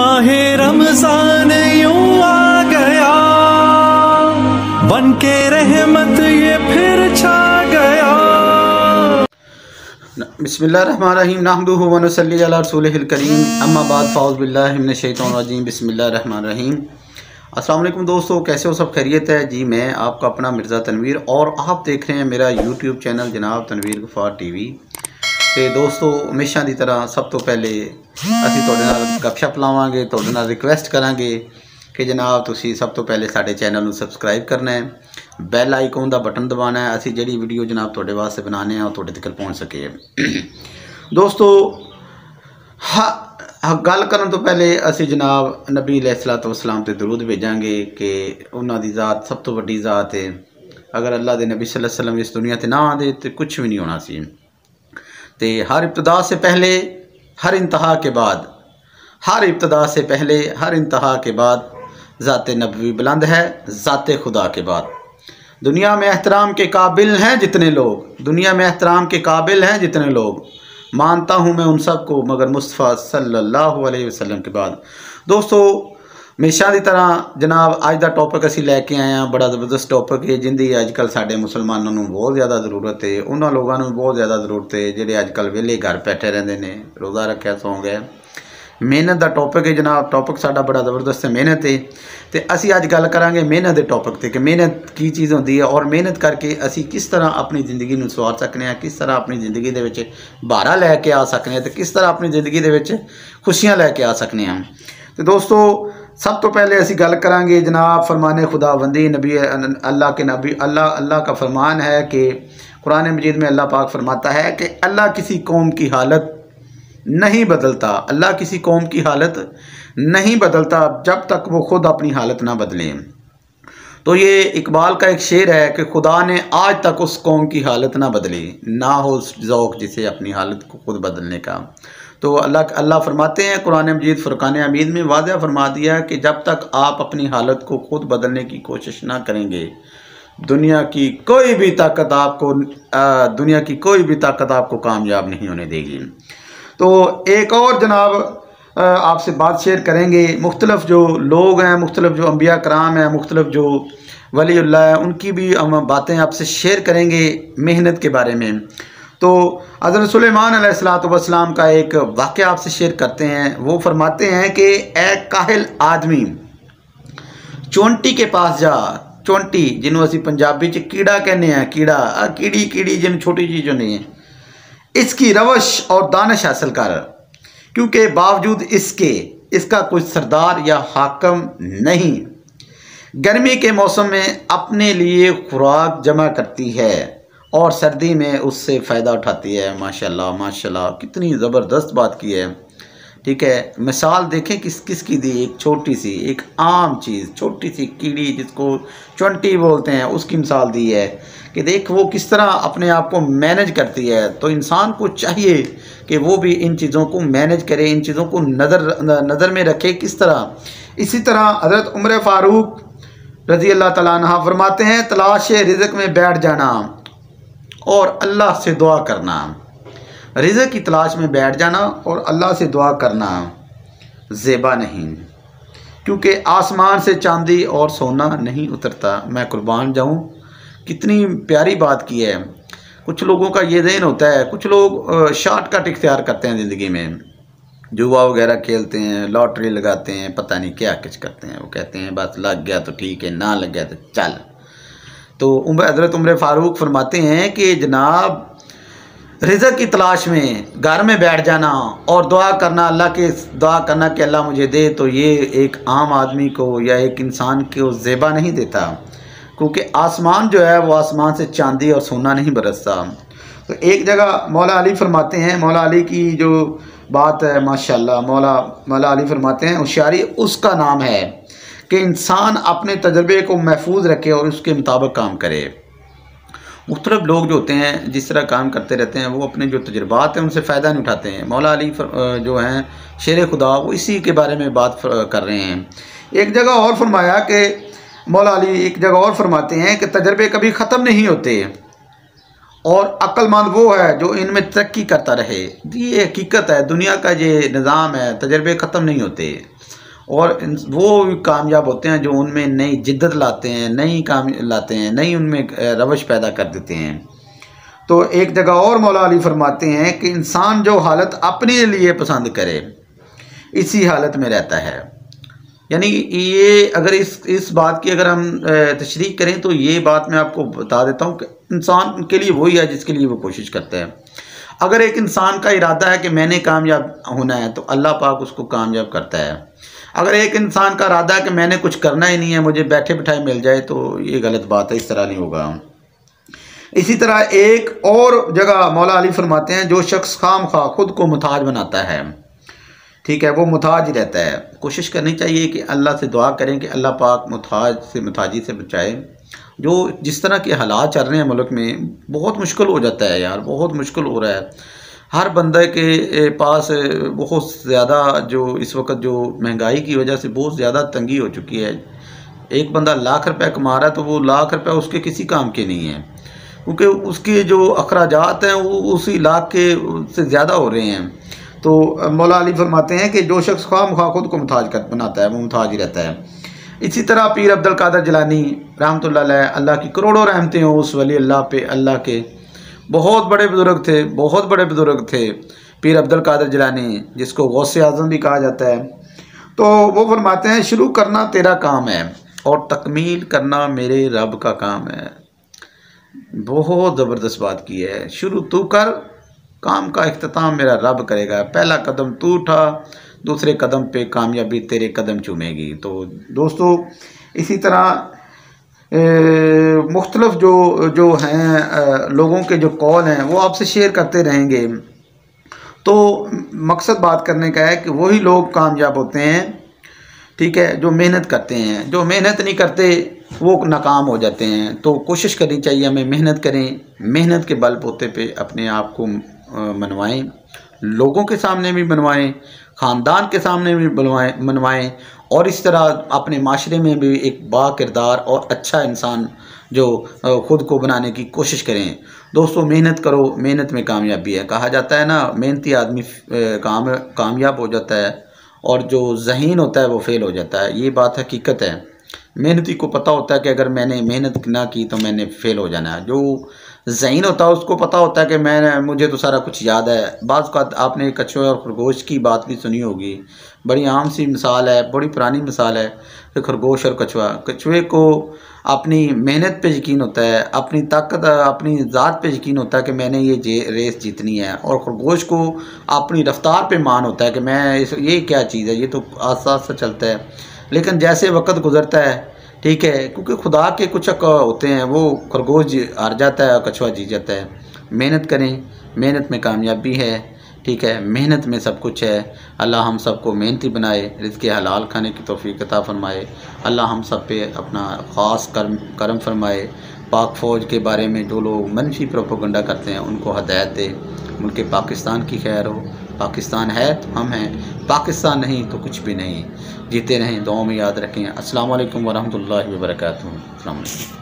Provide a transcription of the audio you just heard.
माहे रमजान यूं आ गया, बन के रहमत ये फिर छा गया। बिस्मिल्लाहिर्रहमानिर्रहीम नहमदुहु व नसल्ली अला रसूलिहिल करीम अम्मा बाद फ़ाउज़ बिल्लाहि मिनश शैतानिर रजीम बिस्मिल्लाहिर्रहमानिर्रहीम। अस्सलाम वालेकुम दोस्तों, कैसे हो? सब खैरियत है जी। मैं आपका अपना मिर्ज़ा तनवीर और आप देख रहे हैं मेरा यूट्यूब चैनल जनाब तनवीर गफ़ार टीवी। तो दोस्तों, हमेशा की तरह सब तो पहले असीं तुहाडे नाल गपशप लावांगे, तुहाडे नाल रिक्वेस्ट करांगे कि जनाब तुसीं सब तो पहले साडे चैनल नूं सबसक्राइब करना है, बैल आइकॉन का बटन दबाना है, असीं जिहड़ी वीडियो जनाब तुहाडे वास्ते बनाने हैं तुहाडे तक पहुँच सके। दोस्तों, गल करन तो पहले असीं जनाब नबी अलैहिस्सलातु वस्सलाम ते दरूद भेजांगे कि उन्हां दी ज़ात सब तो वड्डी ज़ात है। अगर अल्लाह दे नबी सल्लल्लाहु अलैहि वसल्लम इस दुनिया ते ना आंदे तो कुछ भी नहीं होना सी। ते हर इब्तिदा से पहले हर इंतहा के बाद, हर इब्तिदा से पहले हर इंतहा के बाद ज़ाते नबवी बुलंद है, ज़ाते खुदा के बाद। दुनिया में एहतराम के काबिल हैं जितने लोग, दुनिया में एहतराम के काबिल हैं जितने लोग, मानता हूँ मैं उन सब को मगर मुस्तफ़ा सल्लल्लाहु अलैहि वसल्लम के बाद। दोस्तों, हमेशा की तरह जनाब अज का टॉपिक असीं लैके आए हैं, बड़ा ज़बरदस्त टॉपिक है जिंदी अजकल साडे मुसलमानों को बहुत ज़्यादा ज़रूरत है, उन्होंने लोगों को बहुत ज़्यादा ज़रूरत है जिहड़े अजकल वेले घर बैठे रहंदे ने, रोज़ा रखिया सौ गए। मेहनत का टॉपिक है जनाब, टॉपिक साडा बड़ा ज़बरदस्त है, मेहनत है। तो असी अज गल करांगे मेहनत के टॉपिक ते कि मेहनत की चीज़ होंदी है और मेहनत करके असी किस तरह अपनी ज़िंदगी नूं सवार सकने हैं, किस तरह अपनी ज़िंदगी दे विच बहारा लैके आ सकने हैं, तो किस तरह अपनी ज़िंदगी दे विच खुशियां लैके आ सकने हैं। तो दोस्तों, सब तो पहले असी गल करांगे जनाब फरमाने खुदाबंदी नबी अल्लाह के नबी अल्लाह का फरमान है कि कुरान मजीद में अल्लाह पाक फरमाता है कि अल्लाह किसी कौम की हालत नहीं बदलता, अल्लाह किसी कौम की हालत नहीं बदलता जब तक वो खुद अपनी हालत ना बदले। तो ये इकबाल का एक शेर है कि खुदा ने आज तक उस कौम की हालत ना बदली, ना हो ज़ौक़ जिसे अपनी हालत को खुद बदलने का। तो अल्लाह फरमाते हैं कुरान मजीद फुरकान हमीद में वाज़ह फरमा दिया है कि जब तक आप अपनी हालत को खुद बदलने की कोशिश ना करेंगे, दुनिया की कोई भी ताकत आपको कामयाब नहीं होने देगी। तो एक और जनाब आपसे बात शेयर करेंगे, मुख्तलिफ जो लोग हैं, मुख्तलिफ जो अंबिया कराम हैं, मुख्तलिफ जो वलीउल्लाह हैं, उनकी भी हम बातें आपसे शेयर करेंगे मेहनत के बारे में। तो हज़रत सुलेमान अलैहिस्सलातु वस्सलाम का एक वाक़या आपसे शेयर करते हैं। वो फरमाते हैं कि ए काहिल आदमी, चोंटी के पास जा, चोंटी जिन्हों असी पंजाबी च कीड़ा कहने हैं, कीड़ा कीड़ी कीड़ी जिन छोटी चीज़ नहीं है, इसकी रवश और दानिश हासिल कर, क्योंकि बावजूद इसका कोई सरदार या हाकम नहीं। गर्मी के मौसम में अपने लिए खुराक जमा करती है और सर्दी में उससे फ़ायदा उठाती है। माशाल्लाह माशाल्लाह, कितनी ज़बरदस्त बात की है। ठीक है, मिसाल देखें किस की दी, एक छोटी सी एक आम चीज़, छोटी सी कीड़ी जिसको चोंटी बोलते हैं, उसकी मिसाल दी है कि देख वो किस तरह अपने आप को मैनेज करती है। तो इंसान को चाहिए कि वो भी इन चीज़ों को मैनेज करे, इन चीज़ों को नज़र में रखे किस तरह। इसी तरह हज़रत उमर फ़ारूक रज़ी अल्लाह तआला अन्हा फरमाते हैं, तलाश रिज़्क़ में बैठ जाना और अल्लाह से दुआ करना, रिज़्क़ की तलाश में बैठ जाना और अल्लाह से दुआ करना ज़ेबा नहीं, क्योंकि आसमान से चांदी और सोना नहीं उतरता। मैं कुर्बान जाऊँ, कितनी प्यारी बात की है। कुछ लोगों का ये ज़हन होता है, कुछ लोग शॉर्टकट इख्तियार करते हैं ज़िंदगी में, जुआ वगैरह खेलते हैं, लॉटरी लगाते हैं, पता नहीं क्या कुछ करते हैं। वो कहते हैं बस लग गया तो ठीक है, ना लग गया तो चल। तो हज़रत उमर फ़ारूक फरमाते हैं कि जनाब रिज़्क़ की तलाश में घर में बैठ जाना और दुआ करना, अल्लाह के दुआ करना कि अल्लाह मुझे दे, तो ये एक आम आदमी को या एक इंसान को ज़ेबा नहीं देता, क्योंकि आसमान जो है वो आसमान से चांदी और सोना नहीं बरसता। तो एक जगह मौला अली फरमाते हैं, मौला अली की जो बात है माशाल्लाह, मौला अली फरमाते हैं होशियारी उसका नाम है कि इंसान अपने तजर्बे को महफूज रखे और उसके मुताबिक काम करे। मुख्तलिफ लोग जो होते हैं जिस तरह काम करते रहते हैं, वो अपने जो तजुर्बात हैं उनसे फ़ायदा नहीं उठाते हैं। मौला अली जो हैं शेर खुदा, वो इसी के बारे में बात कर रहे हैं। एक जगह और फरमाया कि मौला अली एक जगह और फरमाते हैं कि तजर्बे कभी ख़त्म नहीं होते और अक्लमंद वो है जो इनमें तरक्की करता रहे। ये हकीकत है, दुनिया का ये निज़ाम है, तजर्बे ख़त्म नहीं होते और वो भी कामयाब होते हैं जो उनमें नई जिद्दत लाते हैं, नई काम लाते हैं, नई उनमें रवश पैदा कर देते हैं। तो एक जगह और मौला अली फरमाते हैं कि इंसान जो हालत अपने लिए पसंद करे इसी हालत में रहता है। यानी ये अगर इस बात की अगर हम तशरीह करें तो ये बात मैं आपको बता देता हूँ कि इंसान के लिए वही है जिसके लिए वो कोशिश करता है। अगर एक इंसान का इरादा है कि मैंने कामयाब होना है तो अल्लाह पाक उसको कामयाब करता है। अगर एक इंसान का इरादा है कि मैंने कुछ करना ही नहीं है, मुझे बैठे बिठाए मिल जाए, तो ये गलत बात है, इस तरह नहीं होगा। इसी तरह एक और जगह मौला अली फरमाते हैं जो शख्स खाम खा खुद को मुताज बनाता है, ठीक है, वो मुताज ही रहता है। कोशिश करनी चाहिए कि अल्लाह से दुआ करें कि अल्लाह पाक मुताजी से बचाए। जो जिस तरह के हालात चल रहे हैं मुल्क में, बहुत मुश्किल हो जाता है यार, बहुत मुश्किल हो रहा है। हर बंदे के पास बहुत ज़्यादा जो इस वक्त जो महंगाई की वजह से बहुत ज़्यादा तंगी हो चुकी है। एक बंदा लाख रुपए कमा रहा है तो वो लाख रुपए उसके किसी काम के नहीं है, क्योंकि उसके जो अखराजात हैं वो उसी लाख के से ज़्यादा हो रहे हैं। तो मौला अली फरमाते हैं कि जो शख्स ख्वाह खुद को मुताज कर बनाता है वो मुताज ही रहता है। इसी तरह पीर अब्दुल कादिर जिलानी रहमतुल्लाह अलैह, अल्लाह की करोड़ों रहमतें हो उस वली अल्लाह पे। अल्लाह के बहुत बड़े बुज़ुर्ग थे, बहुत बड़े बुज़ुर्ग थे पीर अब्दुल कादिर जिलानी, जिसको गौसे आज़म भी कहा जाता है। तो वो फरमाते हैं शुरू करना तेरा काम है और तकमील करना मेरे रब का काम है। बहुत ज़बरदस्त बात की है। शुरू तू कर, काम का इख्तिताम मेरा रब करेगा। पहला कदम तू उठा, दूसरे कदम पे कामयाबी तेरे कदम चूमेगी। तो दोस्तों इसी तरह मुख्तलिफ जो हैं लोगों के जो कौल हैं वो आपसे शेयर करते रहेंगे। तो मकसद बात करने का है कि वही लोग कामयाब होते हैं, ठीक है, जो मेहनत करते हैं। जो मेहनत नहीं करते वो नाकाम हो जाते हैं। तो कोशिश करनी चाहिए हमें मेहनत करें, मेहनत के बलबूते पे अपने आप को मनवाएं, लोगों के सामने भी मनवाएं, ख़ानदान के सामने भी मनवाएं और इस तरह अपने माशरे में भी एक बाकिरदार और अच्छा इंसान जो ख़ुद को बनाने की कोशिश करें। दोस्तों मेहनत करो, मेहनत में कामयाबी है। कहा जाता है ना, मेहनती आदमी कामयाब हो जाता है और जो ज़हीन होता है वो फेल हो जाता है। ये बात हकीकत है। मेहनती को पता होता है कि अगर मैंने मेहनत ना की तो मैंने फेल हो जाना है। जो ज़हीन होता है उसको पता होता है कि मुझे तो सारा कुछ याद है। बाज़ का आपने कछुए और खरगोश की बात भी सुनी होगी, बड़ी आम सी मिसाल है, बड़ी पुरानी मिसाल है कि खरगोश और कछुआ। कछुए को अपनी मेहनत पे यकीन होता है, अपनी ताकत, अपनी ज़ात पे यकीन होता है कि मैंने ये रेस जीतनी है, और खरगोश को अपनी रफ्तार पे मान होता है कि ये क्या चीज़ है, ये तो आस्ता आस्ता चलता है। लेकिन जैसे वक्त गुजरता है, ठीक है, क्योंकि खुदा के कुछ होते हैं, वो खरगोश हार जाता है और कछुआ जीत जाता है। मेहनत करें, मेहनत में कामयाबी है, ठीक है, मेहनत में सब कुछ है। अल्लाह हम सबको मेहनती बनाए, रिज़्क़ हलाल खाने की तौफ़ीक़ अता फ़रमाए। अल्लाह हम सब पे अपना ख़ास करम फ़रमाए। पाक फ़ौज के बारे में जो लोग मनफी प्रोपेगेंडा करते हैं उनको हिदायत दे। मुल्क पाकिस्तान की खैर हो। पाकिस्तान है तो हम हैं, पाकिस्तान नहीं तो कुछ भी नहीं। जीते रहें, दुआओं में याद रखें। अस्सलाम वालेकुम वरहमतुल्लाहि वबरकातुहू। अस्सलाम वालेकुम।